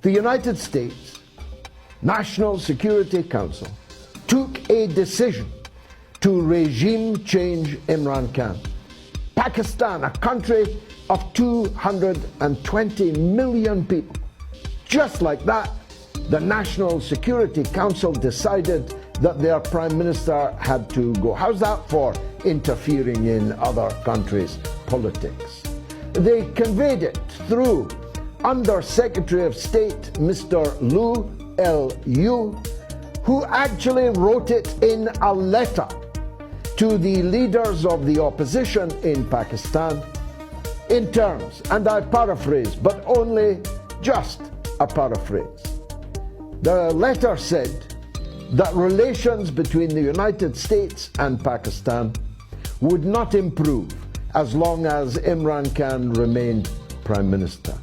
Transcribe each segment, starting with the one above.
the United States National Security Council took a decision to regime change Imran Khan. Pakistan, a country of 220 million people, just like that, the National Security Council decided that their Prime Minister had to go. How's that for interfering in other countries' politics? They conveyed it through Under Secretary of State Mr. Liu L.U., who actually wrote it in a letter to the leaders of the opposition in Pakistan in terms, and I paraphrase, but only just a paraphrase. The letter said that relations between the United States and Pakistan would not improve as long as Imran Khan remained Prime Minister,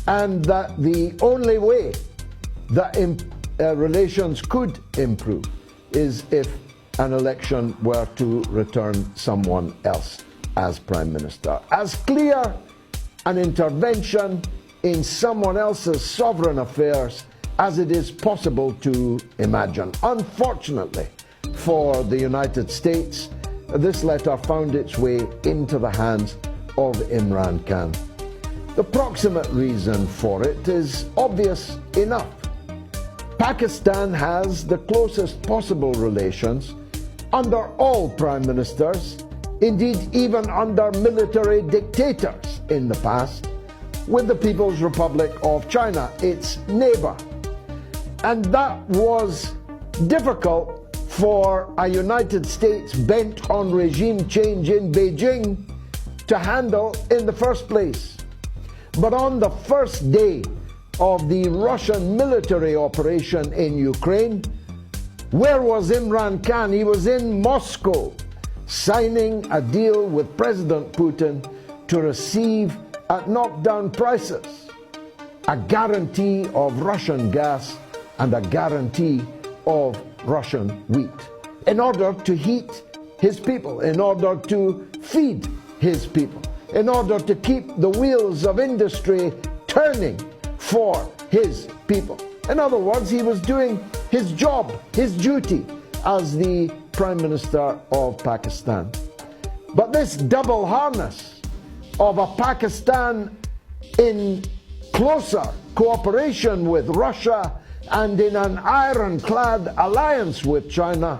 and that the only way that relations could improve is if an election were to return someone else as Prime Minister. As clear an intervention in someone else's sovereign affairs as it is possible to imagine. Unfortunately for the United States, this letter found its way into the hands of Imran Khan. The proximate reason for it is obvious enough. Pakistan has the closest possible relations under all prime ministers, indeed even under military dictators in the past, with the People's Republic of China, its neighbor. And that was difficult for a United States bent on regime change in Beijing to handle in the first place. But on the first day of the Russian military operation in Ukraine, where was Imran Khan? He was in Moscow, signing a deal with President Putin to receive, at knockdown prices, a guarantee of Russian gas and a guarantee of Russian wheat, in order to heat his people, in order to feed his people, in order to keep the wheels of industry turning for his people. In other words, he was doing his job, his duty as the Prime Minister of Pakistan. But this double harness of a Pakistan in closer cooperation with Russia and in an ironclad alliance with China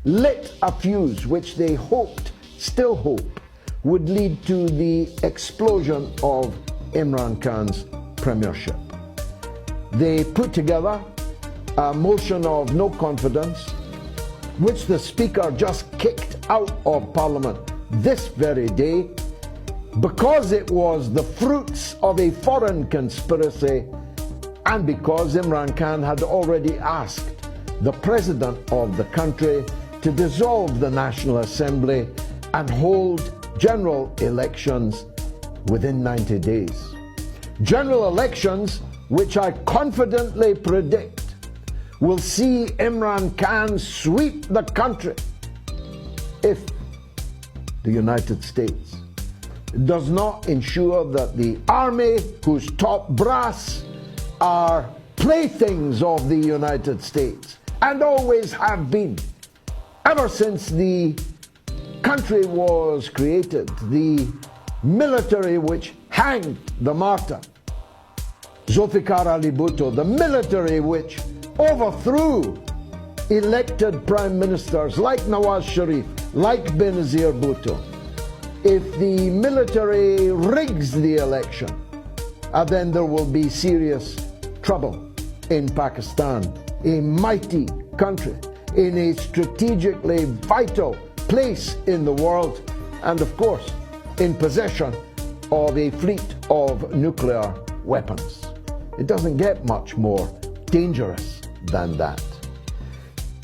lit a fuse which they hoped, still hope, would lead to the explosion of Imran Khan's premiership. They put together a motion of no confidence, which the Speaker just kicked out of Parliament this very day, because it was the fruits of a foreign conspiracy and because Imran Khan had already asked the President of the country to dissolve the National Assembly and hold general elections within 90 days. General elections which I confidently predict will see Imran Khan sweep the country if the United States does not ensure that the army, whose top brass are playthings of the United States and always have been, ever since the country was created, the military which hanged the martyr Zulfikar Ali Bhutto, the military which overthrew elected prime ministers like Nawaz Sharif, like Benazir Bhutto. If the military rigs the election, then there will be serious trouble in Pakistan, a mighty country in a strategically vital place in the world, and of course in possession of a fleet of nuclear weapons. It doesn't get much more dangerous than that.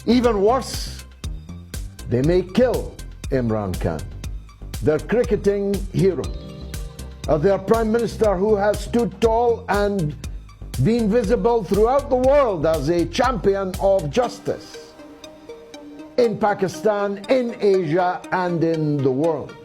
Even worse, they may kill Imran Khan, their cricketing hero, their Prime Minister who has stood tall and been visible throughout the world as a champion of justice in Pakistan, in Asia, and in the world.